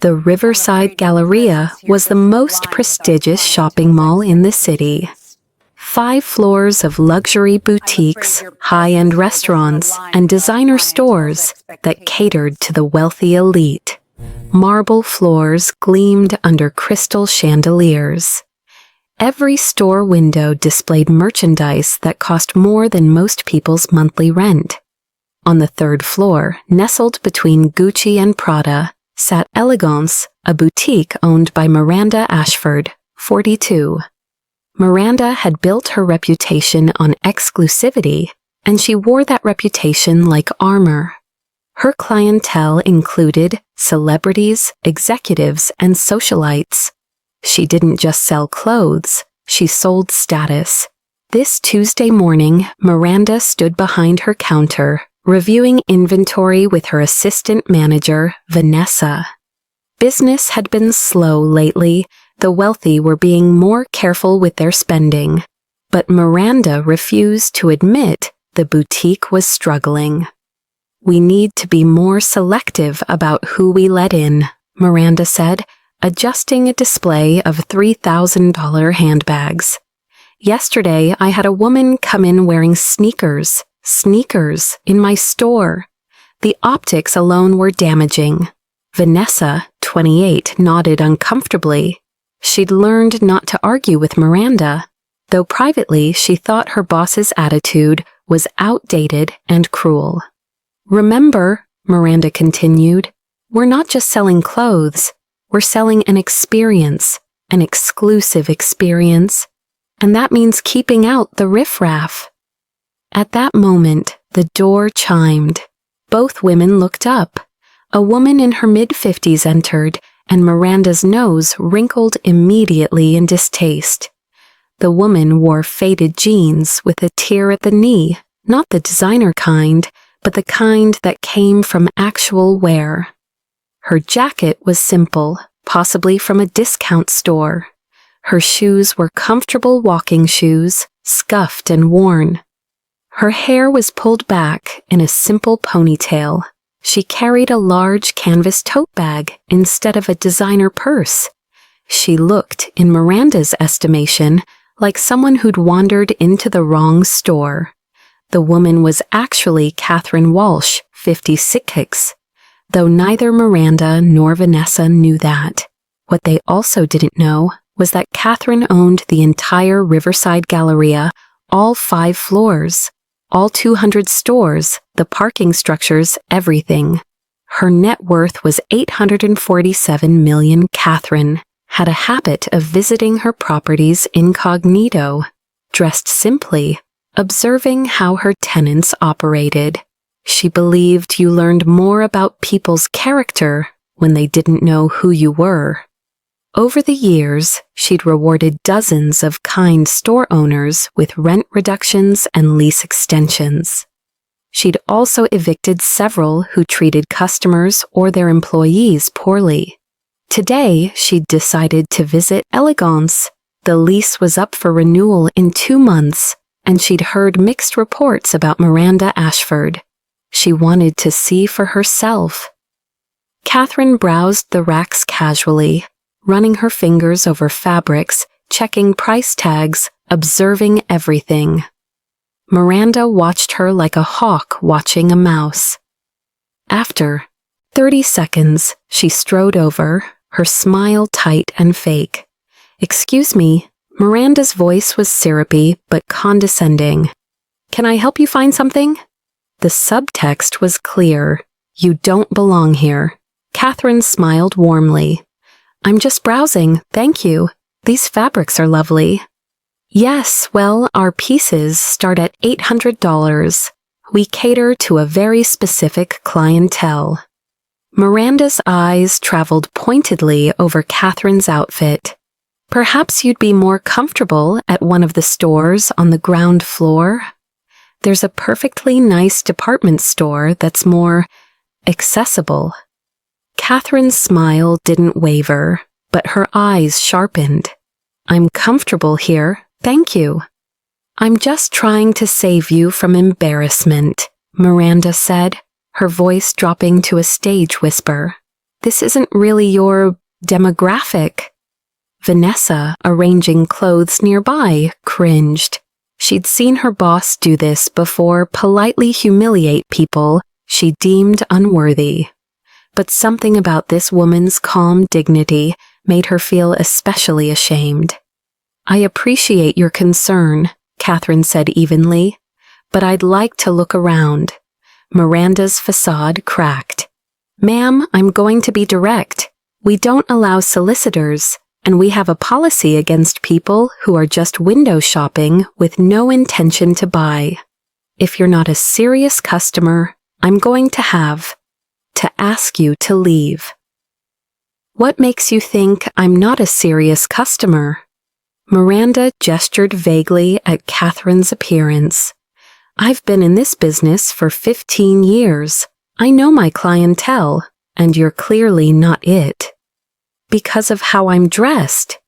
The Riverside Galleria was the most prestigious shopping mall in the city. 5 floors of luxury boutiques, high-end restaurants, and designer stores that catered to the wealthy elite. Marble floors gleamed under crystal chandeliers. Every store window displayed merchandise that cost more than most people's monthly rent. On the 3rd floor, nestled between Gucci and Prada, sat Elegance, a boutique owned by Miranda Ashford, 42. Miranda had built her reputation on exclusivity, and she wore that reputation like armor. Her clientele included celebrities, executives, and socialites. She didn't just sell clothes, she sold status. This Tuesday morning, Miranda stood behind her counter, reviewing inventory with her assistant manager, Vanessa. Business had been slow lately. The wealthy were being more careful with their spending. But Miranda refused to admit the boutique was struggling. "We need to be more selective about who we let in," Miranda said, adjusting a display of $3,000 handbags. "Yesterday, I had a woman come in wearing sneakers in my store. The optics alone were damaging." Vanessa, 28, nodded uncomfortably. She'd learned not to argue with Miranda, though privately she thought her boss's attitude was outdated and cruel. "Remember," Miranda continued, "we're not just selling clothes, we're selling an experience, an exclusive experience, and that means keeping out the riffraff." At that moment, the door chimed. Both women looked up. A woman in her mid-50s entered, and Miranda's nose wrinkled immediately in distaste. The woman wore faded jeans with a tear at the knee, not the designer kind, but the kind that came from actual wear. Her jacket was simple, possibly from a discount store. Her shoes were comfortable walking shoes, scuffed and worn. Her hair was pulled back in a simple ponytail. She carried a large canvas tote bag instead of a designer purse. She looked, in Miranda's estimation, like someone who'd wandered into the wrong store. The woman was actually Catherine Walsh, 56, though neither Miranda nor Vanessa knew that. What they also didn't know was that Catherine owned the entire Riverside Galleria, all 5 floors, all 200 stores, the parking structures, everything. Her net worth was $847 million. Catherine had a habit of visiting her properties incognito, dressed simply, observing how her tenants operated. She believed you learned more about people's character when they didn't know who you were. Over the years, she'd rewarded dozens of kind store owners with rent reductions and lease extensions. She'd also evicted several who treated customers or their employees poorly. Today, she'd decided to visit Elegance. The lease was up for renewal in 2 months, and she'd heard mixed reports about Miranda Ashford. She wanted to see for herself. Catherine browsed the racks casually, running her fingers over fabrics, checking price tags, observing everything. Miranda watched her like a hawk watching a mouse. After 30 seconds, she strode over, her smile tight and fake. "Excuse me." Miranda's voice was syrupy but condescending. "Can I help you find something?" The subtext was clear. "You don't belong here." Catherine smiled warmly. "I'm just browsing, thank you. These fabrics are lovely." "Yes, well, our pieces start at $800. We cater to a very specific clientele." Miranda's eyes traveled pointedly over Catherine's outfit. "Perhaps you'd be more comfortable at one of the stores on the ground floor. There's a perfectly nice department store that's more accessible." Catherine's smile didn't waver, but her eyes sharpened. "I'm comfortable here, thank you." "I'm just trying to save you from embarrassment," Miranda said, her voice dropping to a stage whisper. This isn't really your demographic." Vanessa, arranging clothes nearby, cringed. She'd seen her boss do this before, politely humiliate people she deemed unworthy. But something about this woman's calm dignity made her feel especially ashamed. "I appreciate your concern," Catherine said evenly, "but I'd like to look around." Miranda's facade cracked. "Ma'am, I'm going to be direct. We don't allow solicitors, and we have a policy against people who are just window shopping with no intention to buy. If you're not a serious customer, I'm going to have to ask you to leave." "What makes you think I'm not a serious customer?" Miranda gestured vaguely at Catherine's appearance. "I've been in this business for 15 years. I know my clientele, and you're clearly not it." "Because of how I'm dressed."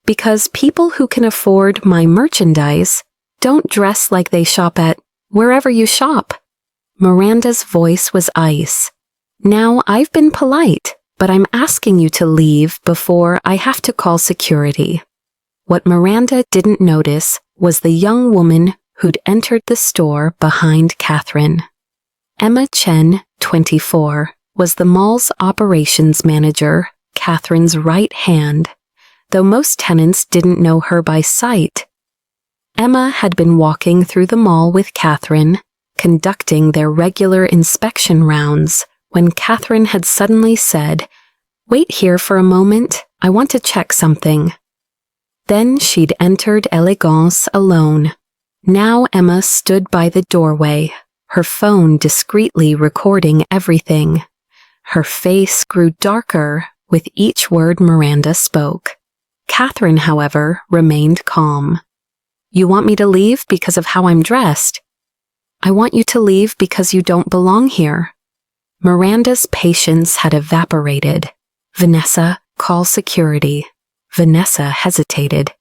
"Because people who can afford my merchandise don't dress like they shop at wherever you shop." Miranda's voice was ice. "Now, I've been polite, but I'm asking you to leave before I have to call security." What Miranda didn't notice was the young woman who'd entered the store behind Catherine. Emma Chen, 24, was the mall's operations manager, Catherine's right hand, though most tenants didn't know her by sight. Emma had been walking through the mall with Catherine, conducting their regular inspection rounds, when Catherine had suddenly said, "Wait here for a moment, I want to check something." Then she'd entered Elegance alone. Now Emma stood by the doorway, her phone discreetly recording everything. Her face grew darker with each word Miranda spoke. Catherine, however, remained calm. "You want me to leave because of how I'm dressed?" "I want you to leave because you don't belong here." Miranda's patience had evaporated. "Vanessa, call security." Vanessa hesitated.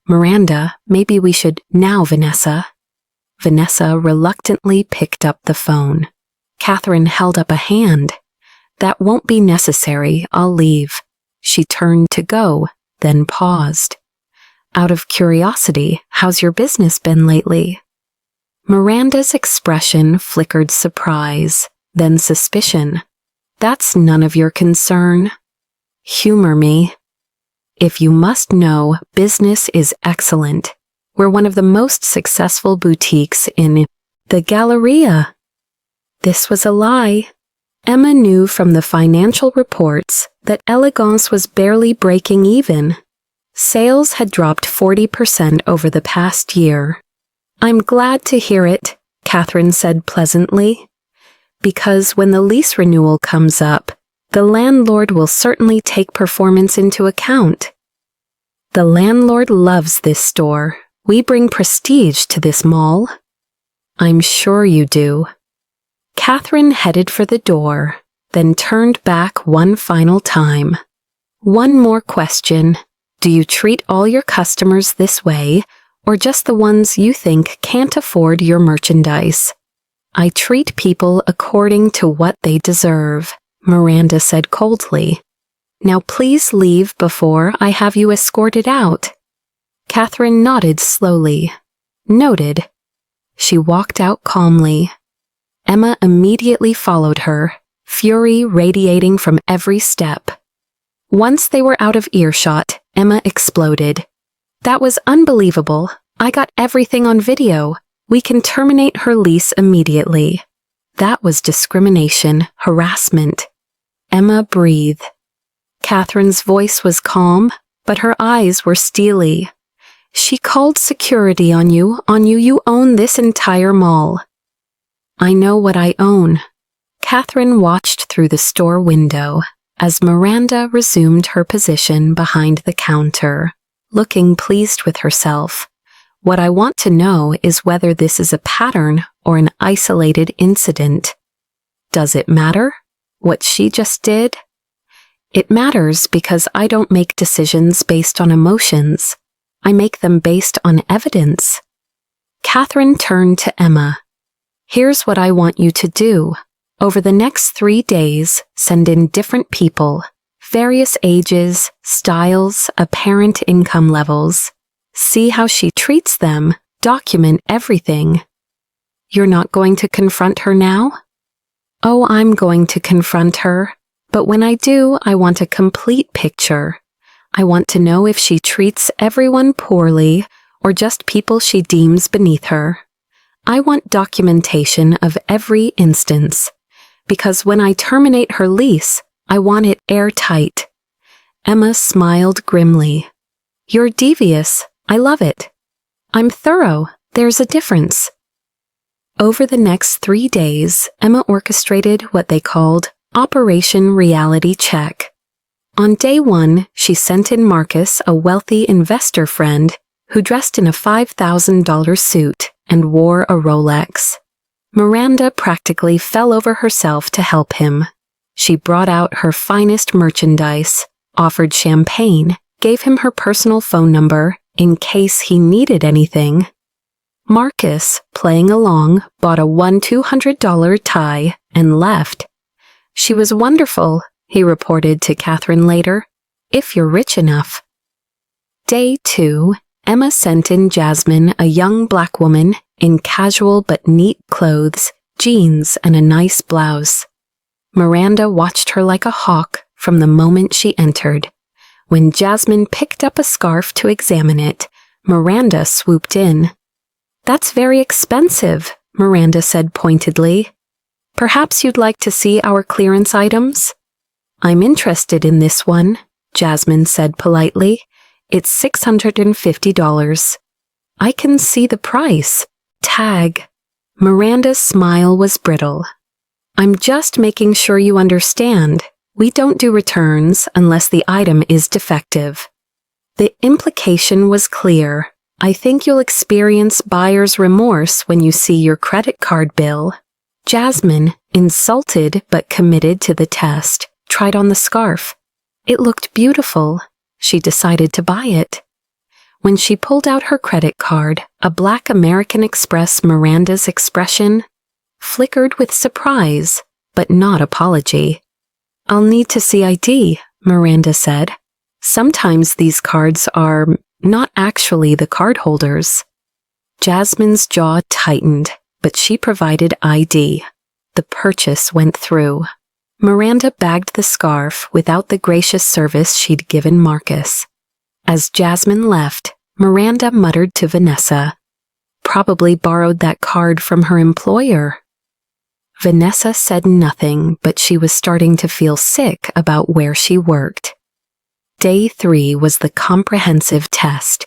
"Miranda, maybe we should now, Vanessa." Vanessa reluctantly picked up the phone. Catherine held up a hand. "That won't be necessary, I'll leave." She turned to go, then paused. "Out of curiosity, how's your business been lately?" Miranda's expression flickered surprise, then suspicion. "That's none of your concern." "Humor me." "If you must know, business is excellent. We're one of the most successful boutiques in the Galleria." This was a lie. Emma knew from the financial reports that Elegance was barely breaking even. Sales had dropped 40% over the past year. "I'm glad to hear it," Catherine said pleasantly, "because when the lease renewal comes up, the landlord will certainly take performance into account." "The landlord loves this store. We bring prestige to this mall." "I'm sure you do." Catherine headed for the door, then turned back one final time. "One more question. Do you treat all your customers this way, or just the ones you think can't afford your merchandise?" "I treat people according to what they deserve," Miranda said coldly. "Now please leave before I have you escorted out." Catherine nodded slowly. "Noted." She walked out calmly. Emma immediately followed her, fury radiating from every step. Once they were out of earshot, Emma exploded. "That was unbelievable. I got everything on video. We can terminate her lease immediately." That was discrimination, harassment. Emma breathed. Catherine's voice was calm, but her eyes were steely. "She called security on you. You own this entire mall." "I know what I own." Catherine watched through the store window as Miranda resumed her position behind the counter, looking pleased with herself. "What I want to know is whether this is a pattern or an isolated incident." "Does it matter what she just did?" "It matters because I don't make decisions based on emotions. I make them based on evidence." Catherine turned to Emma. "Here's what I want you to do. Over the next 3 days, send in different people, various ages, styles, apparent income levels. See how she treats them, document everything. You're not going to confront her now? Oh, I'm going to confront her. But when I do, I want a complete picture. I want to know if she treats everyone poorly or just people she deems beneath her. I want documentation of every instance, because when I terminate her lease, I want it airtight. Emma smiled grimly. You're devious. I love it. I'm thorough. There's a difference. Over the next 3 days, Emma orchestrated what they called Operation Reality Check. On day 1, she sent in Marcus, a wealthy investor friend, who dressed in a $5,000 suit and wore a Rolex. Miranda practically fell over herself to help him. She brought out her finest merchandise, offered champagne, gave him her personal phone number in case he needed anything. Marcus, playing along, bought a $200 tie and left. She was wonderful, he reported to Catherine later, if you're rich enough. Day 2, Emma sent in Jasmine, a young black woman, in casual but neat clothes, jeans, and a nice blouse. Miranda watched her like a hawk from the moment she entered. When Jasmine picked up a scarf to examine it, Miranda swooped in. That's very expensive, Miranda said pointedly. Perhaps you'd like to see our clearance items? I'm interested in this one, Jasmine said politely. It's $650. I can see the price. Tag. Miranda's smile was brittle. I'm just making sure you understand. We don't do returns unless the item is defective. The implication was clear. I think you'll experience buyer's remorse when you see your credit card bill. Jasmine, insulted but committed to the test, tried on the scarf. It looked beautiful. She decided to buy it. When she pulled out her credit card, a black American Express Miranda's expression flickered with surprise, but not apology. I'll need to see ID, Miranda said. Sometimes these cards are not actually the cardholders. Jasmine's jaw tightened, but she provided ID. The purchase went through. Miranda bagged the scarf without the gracious service she'd given Marcus. As Jasmine left, Miranda muttered to Vanessa, "Probably borrowed that card from her employer." Vanessa said nothing, but she was starting to feel sick about where she worked. Day 3 was the comprehensive test.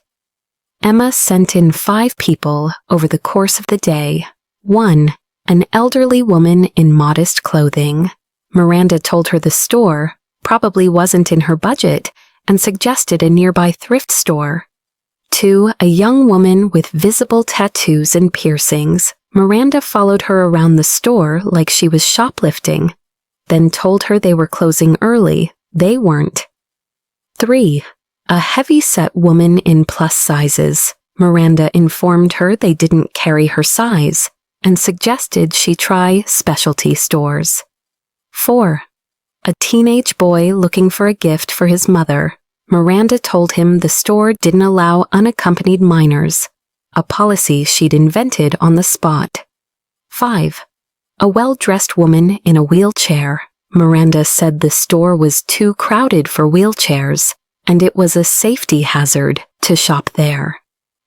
Emma sent in 5 people over the course of the day. 1, an elderly woman in modest clothing. Miranda told her the store probably wasn't in her budget and suggested a nearby thrift store. 2, a young woman with visible tattoos and piercings. Miranda followed her around the store like she was shoplifting, then told her they were closing early. They weren't. 3, a heavy-set woman in plus sizes. Miranda informed her they didn't carry her size and suggested she try specialty stores. 4, a teenage boy looking for a gift for his mother. Miranda told him the store didn't allow unaccompanied minors, a policy she'd invented on the spot. 5, a well-dressed woman in a wheelchair. Miranda said the store was too crowded for wheelchairs, and it was a safety hazard to shop there.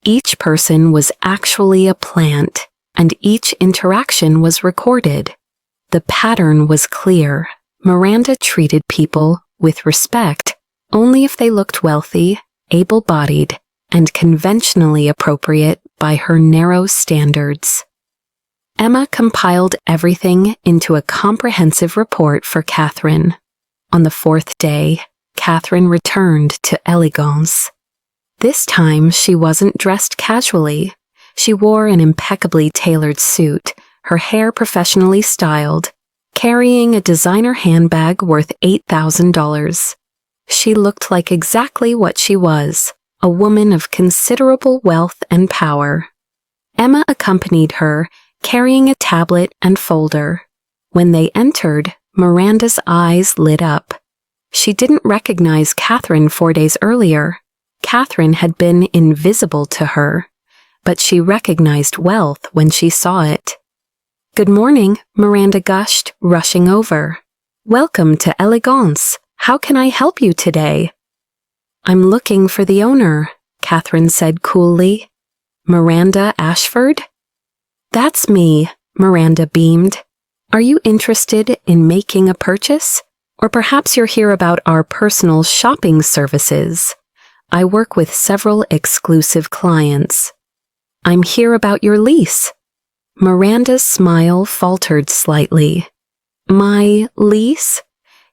Each person was actually a plant, and each interaction was recorded. The pattern was clear. Miranda treated people with respect only if they looked wealthy, able-bodied, and conventionally appropriate by her narrow standards. Emma compiled everything into a comprehensive report for Catherine. On the 4th day, Catherine returned to elegance. This time, she wasn't dressed casually. She wore an impeccably tailored suit, her hair professionally styled, carrying a designer handbag worth $8,000. She looked like exactly what she was, a woman of considerable wealth and power. Emma accompanied her, carrying a tablet and folder. When they entered, Miranda's eyes lit up. She didn't recognize Catherine 4 days earlier. Catherine had been invisible to her, but she recognized wealth when she saw it. "Good morning," Miranda gushed, rushing over. "Welcome to Elegance. How can I help you today?" "I'm looking for the owner," Catherine said coolly. "Miranda Ashford?" "That's me," Miranda beamed. "Are you interested in making a purchase? Or perhaps you're here about our personal shopping services. I work with several exclusive clients." "I'm here about your lease." Miranda's smile faltered slightly. "My lease?"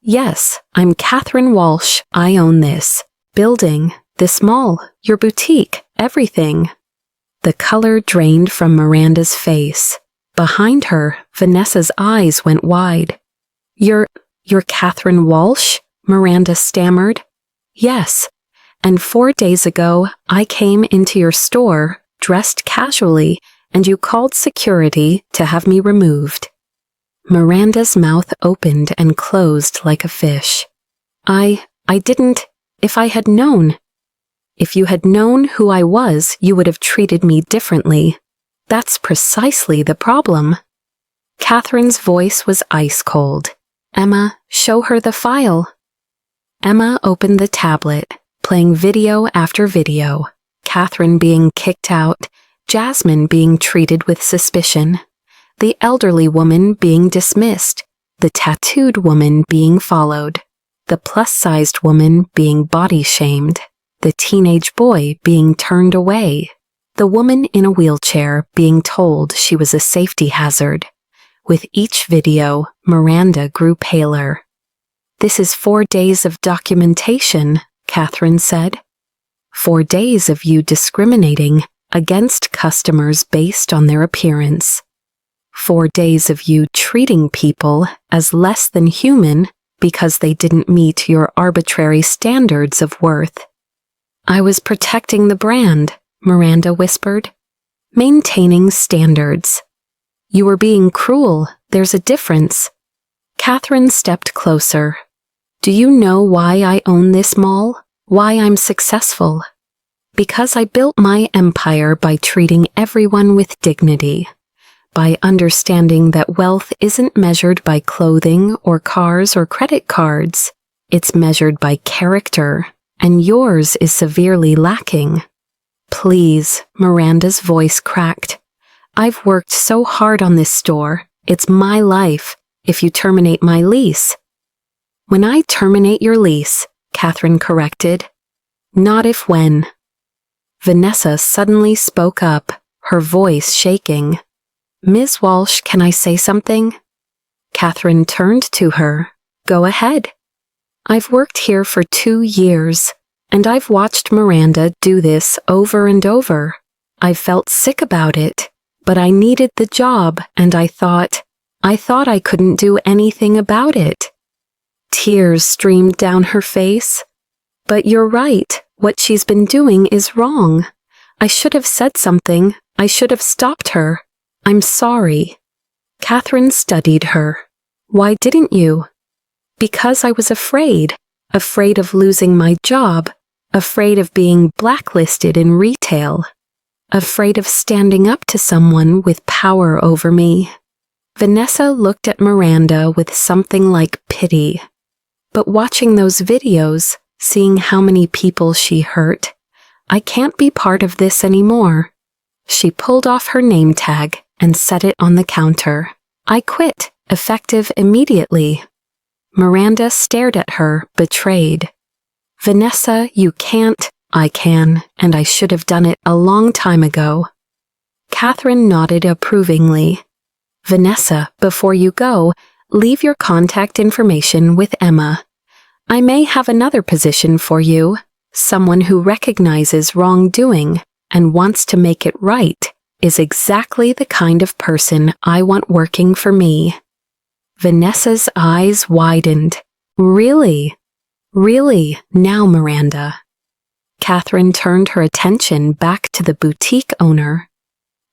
"Yes, I'm Catherine Walsh. I own this building, this mall, your boutique, everything." The color drained from Miranda's face. Behind her, Vanessa's eyes went wide. You're Catherine Walsh?" Miranda stammered. "Yes, and 4 days ago, I came into your store, dressed casually, and you called security to have me removed." Miranda's mouth opened and closed like a fish. I didn't. If I had known. If you had known who I was, you would have treated me differently. That's precisely the problem." Catherine's voice was ice cold. "Emma, show her the file." Emma opened the tablet, playing video after video. Catherine being kicked out, Jasmine being treated with suspicion, the elderly woman being dismissed, the tattooed woman being followed, the plus-sized woman being body-shamed, the teenage boy being turned away, the woman in a wheelchair being told she was a safety hazard. With each video, Miranda grew paler. "This is 4 days of documentation," Catherine said. 4 days of you discriminating against customers based on their appearance. 4 days of you treating people as less than human because they didn't meet your arbitrary standards of worth. "I was protecting the brand," Miranda whispered. "Maintaining standards." "You were being cruel. There's a difference." Catherine stepped closer. "Do you know why I own this mall? Why I'm successful? Because I built my empire by treating everyone with dignity, by understanding that wealth isn't measured by clothing or cars or credit cards. It's measured by character, and yours is severely lacking." "Please," Miranda's voice cracked. "I've worked so hard on this store. It's my life. If you terminate my lease." "When I terminate your lease," Catherine corrected. "Not if when." Vanessa suddenly spoke up, her voice shaking. "Ms. Walsh, can I say something?" Catherine turned to her. "Go ahead." "I've worked here for 2 years, and I've watched Miranda do this over and over. I felt sick about it, but I needed the job, and I thought I couldn't do anything about it." Tears streamed down her face. "But you're right. What she's been doing is wrong. I should have said something. I should have stopped her. I'm sorry." Catherine studied her. "Why didn't you?" "Because I was afraid of losing my job, afraid of being blacklisted in retail, afraid of standing up to someone with power over me." Vanessa looked at Miranda with something like pity. "But watching those videos, seeing how many people she hurt, I can't be part of this anymore." She pulled off her name tag and set it on the counter. "I quit, effective immediately." Miranda stared at her, betrayed. "Vanessa, you can't." "I can, and I should have done it a long time ago." Catherine nodded approvingly. "Vanessa, before you go, leave your contact information with Emma. I may have another position for you, someone who recognizes wrongdoing and wants to make it right is exactly the kind of person I want working for me." Vanessa's eyes widened. "Really? Really? Now, Miranda." Catherine turned her attention back to the boutique owner.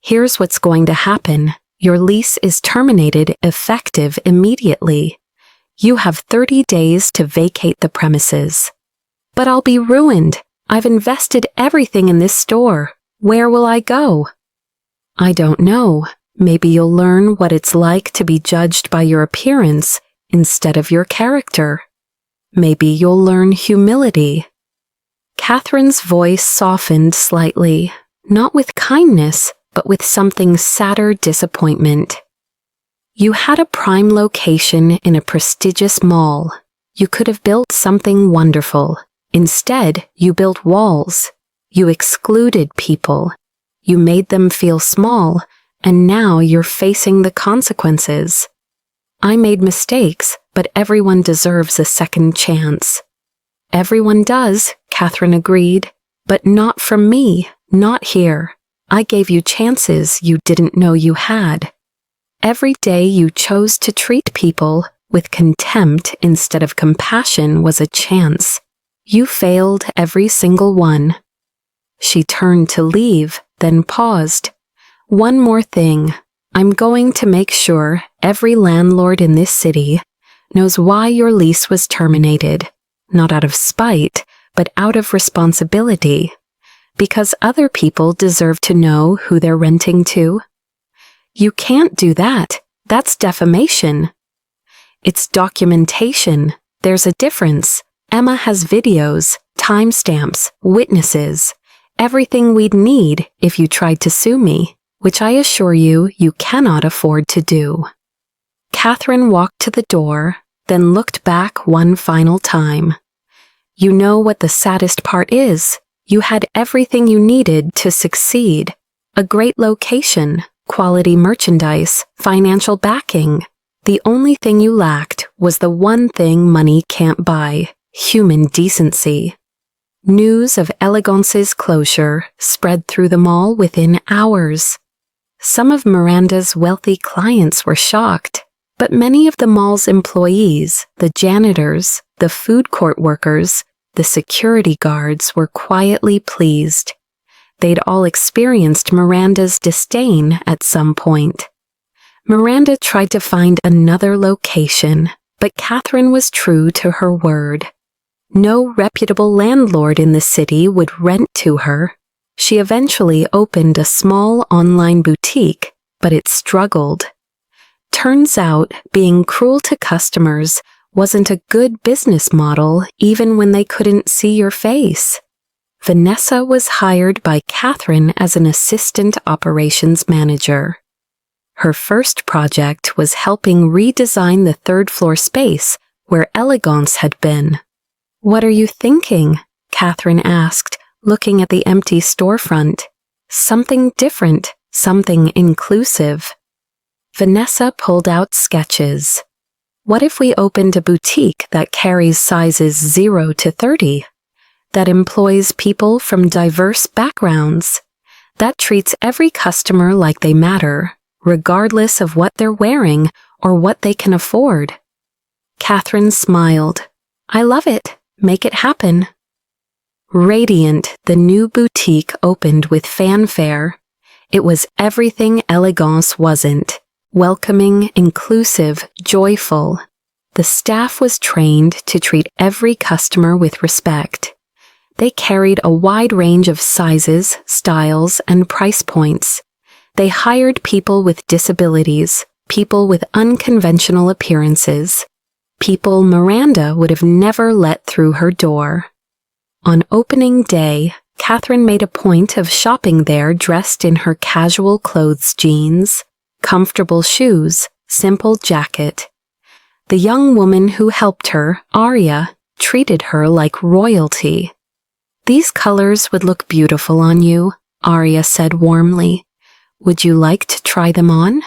"Here's what's going to happen. Your lease is terminated effective immediately. You have 30 days to vacate the premises. But I'll be ruined. I've invested everything in this store. Where will I go? I don't know. Maybe you'll learn what it's like to be judged by your appearance instead of your character. Maybe you'll learn humility. Catherine's voice softened slightly, not with kindness, but with something sadder disappointment. You had a prime location in a prestigious mall. You could have built something wonderful. Instead, you built walls. You excluded people. You made them feel small, and now you're facing the consequences. I made mistakes, but everyone deserves a second chance. Everyone does, Catherine agreed, but not from me, not here. I gave you chances you didn't know you had. Every day you chose to treat people with contempt instead of compassion was a chance. You failed every single one. She turned to leave, then paused. One more thing. I'm going to make sure every landlord in this city knows why your lease was terminated, not out of spite, but out of responsibility. Because other people deserve to know who they're renting to. You can't do that. That's defamation. It's documentation. There's a difference. Emma has videos, timestamps, witnesses, everything we'd need if you tried to sue me, which I assure you, you cannot afford to do. Catherine walked to the door, then looked back one final time. You know what the saddest part is? You had everything you needed to succeed. A great location, quality merchandise, financial backing. The only thing you lacked was the one thing money can't buy, human decency. News of Elegance's closure spread through the mall within hours. Some of Miranda's wealthy clients were shocked, but many of the mall's employees, the janitors, the food court workers, the security guards were quietly pleased. They'd all experienced Miranda's disdain at some point. Miranda tried to find another location, but Catherine was true to her word. No reputable landlord in the city would rent to her. She eventually opened a small online boutique, but it struggled. Turns out, being cruel to customers wasn't a good business model even when they couldn't see your face. Vanessa was hired by Catherine as an assistant operations manager. Her first project was helping redesign the third-floor space where Elegance had been. "What are you thinking?" Catherine asked, looking at the empty storefront. "Something different, something inclusive." Vanessa pulled out sketches. "What if we opened a boutique that carries sizes 0 to 30? That employs people from diverse backgrounds? That treats every customer like they matter, regardless of what they're wearing or what they can afford?" Catherine smiled. "I love it. Make it happen." Radiant, the new boutique opened with fanfare. It was everything Elegance wasn't. Welcoming, inclusive, joyful. The staff was trained to treat every customer with respect. They carried a wide range of sizes, styles, and price points. They hired people with disabilities, people with unconventional appearances, people Miranda would have never let through her door. On opening day, Catherine made a point of shopping there dressed in her casual clothes jeans, comfortable shoes, simple jacket. The young woman who helped her, Aria, treated her like royalty. "These colors would look beautiful on you," Aria said warmly. "Would you like to try them on?"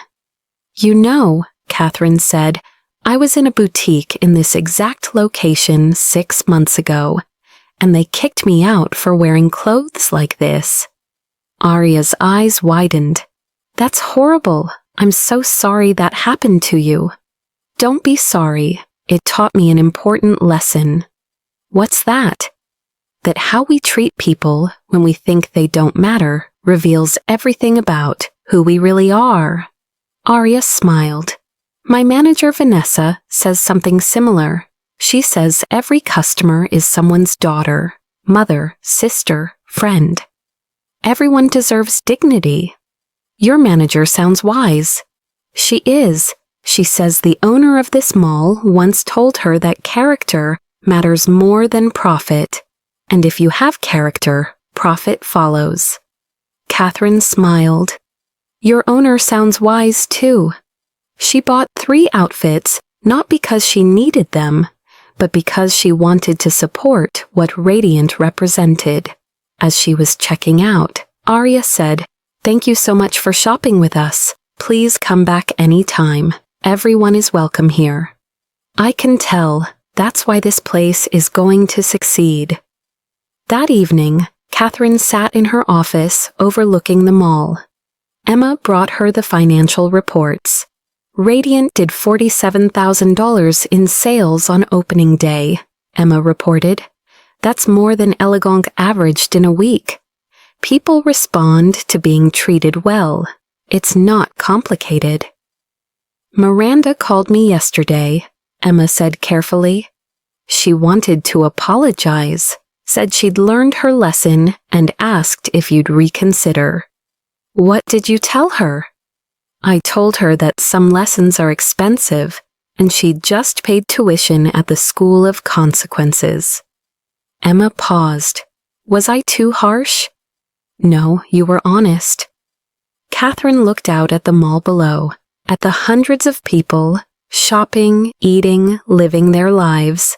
"You know," Catherine said, "I was in a boutique in this exact location 6 months ago, and they kicked me out for wearing clothes like this." Aria's eyes widened. "That's horrible. I'm so sorry that happened to you." "Don't be sorry. It taught me an important lesson." "What's that?" "That how we treat people when we think they don't matter reveals everything about who we really are." Arya smiled. My manager Vanessa says something similar. She says every customer is someone's daughter, mother, sister, friend. Everyone deserves dignity. Your manager sounds wise. She is. She says the owner of this mall once told her that character matters more than profit, and if you have character, profit follows. Catherine smiled. Your owner sounds wise too. She bought 3 outfits not because she needed them, but because she wanted to support what Radiant represented. As she was checking out, Arya said, "Thank you so much for shopping with us. Please come back anytime. Everyone is welcome here." I can tell. That's why this place is going to succeed. That evening, Catherine sat in her office overlooking the mall. Emma brought her the financial reports. Radiant did $47,000 in sales on opening day, Emma reported. That's more than Elegant averaged in a week. People respond to being treated well. It's not complicated. Miranda called me yesterday, Emma said carefully. She wanted to apologize, said she'd learned her lesson and asked if you'd reconsider. What did you tell her? I told her that some lessons are expensive and she'd just paid tuition at the School of Consequences. Emma paused. Was I too harsh? No, you were honest. Catherine looked out at the mall below, at the hundreds of people, shopping, eating, living their lives.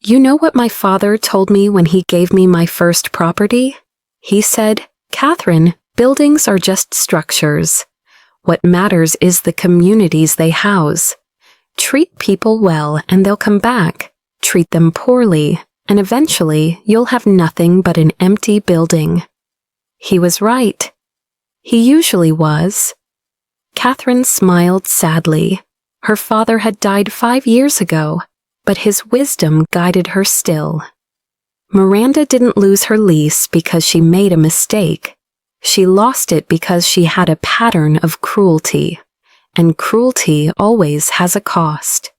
You know what my father told me when he gave me my first property? He said, Catherine, buildings are just structures. What matters is the communities they house. Treat people well and they'll come back. Treat them poorly, and eventually you'll have nothing but an empty building. He was right. He usually was. Catherine smiled sadly. Her father had died 5 years ago, but his wisdom guided her still. Miranda didn't lose her lease because she made a mistake. She lost it because she had a pattern of cruelty, and cruelty always has a cost.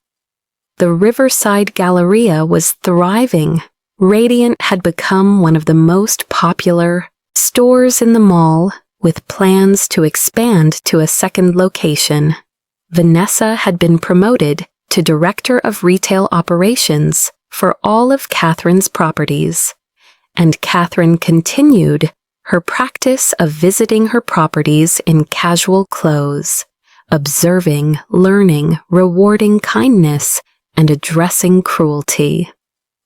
The Riverside Galleria was thriving. Radiant had become one of the most popular stores in the mall, with plans to expand to a second location. Vanessa had been promoted to Director of Retail Operations for all of Catherine's properties, and Catherine continued her practice of visiting her properties in casual clothes, observing, learning, rewarding kindness, and addressing cruelty.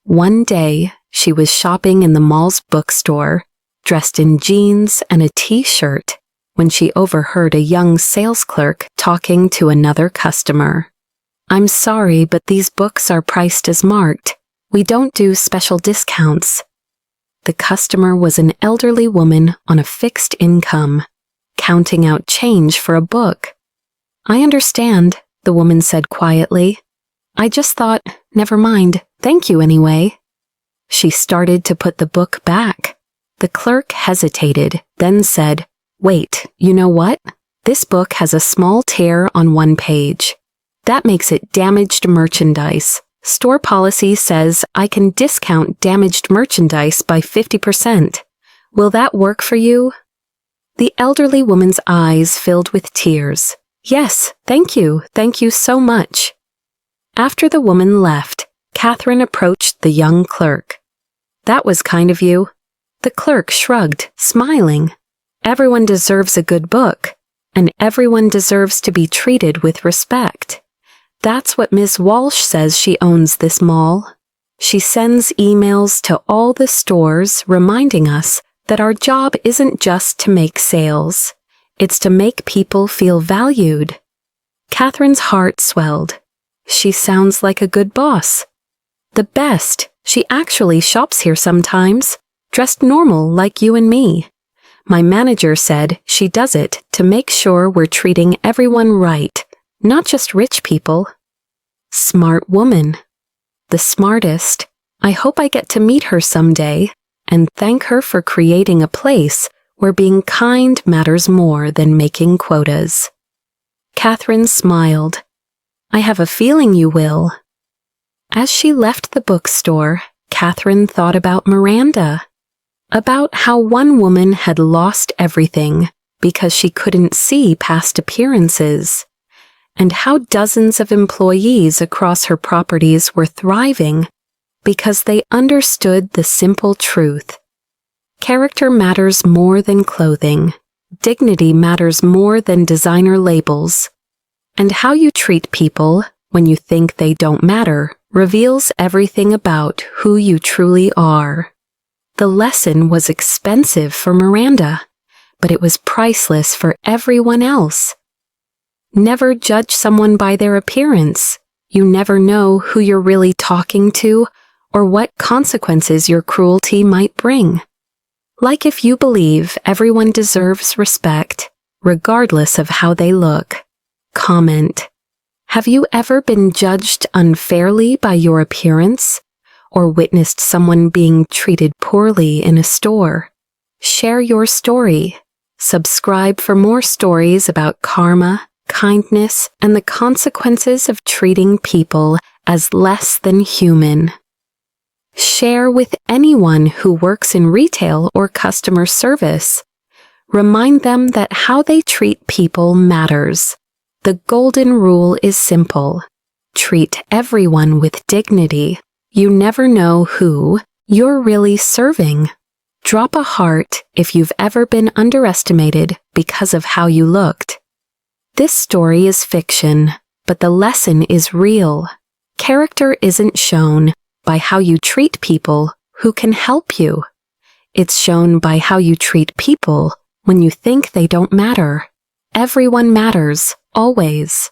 One day, she was shopping in the mall's bookstore, dressed in jeans and a t-shirt, when she overheard a young sales clerk talking to another customer. I'm sorry, but these books are priced as marked. We don't do special discounts. The customer was an elderly woman on a fixed income, counting out change for a book. I understand, the woman said quietly. I just thought, never mind, thank you anyway. She started to put the book back. The clerk hesitated, then said, Wait, you know what? This book has a small tear on one page. That makes it damaged merchandise. Store policy says I can discount damaged merchandise by 50%. Will that work for you? The elderly woman's eyes filled with tears. Yes, thank you so much. After the woman left, Catherine approached the young clerk. That was kind of you. The clerk shrugged, smiling. Everyone deserves a good book, and everyone deserves to be treated with respect. That's what Ms. Walsh says. She owns this mall. She sends emails to all the stores reminding us that our job isn't just to make sales. It's to make people feel valued. Catherine's heart swelled. She sounds like a good boss. The best. She actually shops here sometimes, dressed normal like you and me. My manager said she does it to make sure we're treating everyone right, not just rich people. Smart woman. The smartest. I hope I get to meet her someday and thank her for creating a place where being kind matters more than making quotas. Catherine smiled. I have a feeling you will. As she left the bookstore, Catherine thought about Miranda. About how one woman had lost everything because she couldn't see past appearances, and how dozens of employees across her properties were thriving because they understood the simple truth. Character matters more than clothing. Dignity matters more than designer labels. And how you treat people when you think they don't matter reveals everything about who you truly are. The lesson was expensive for Miranda, but it was priceless for everyone else. Never judge someone by their appearance. You never know who you're really talking to or what consequences your cruelty might bring. Like if you believe everyone deserves respect, regardless of how they look. Comment. Have you ever been judged unfairly by your appearance? Or witnessed someone being treated poorly in a store? Share your story. Subscribe for more stories about karma, kindness, and the consequences of treating people as less than human. Share with anyone who works in retail or customer service. Remind them that how they treat people matters. The golden rule is simple. Treat everyone with dignity. You never know who you're really serving. Drop a heart if you've ever been underestimated because of how you looked. This story is fiction, but the lesson is real. Character isn't shown by how you treat people who can help you. It's shown by how you treat people when you think they don't matter. Everyone matters, always.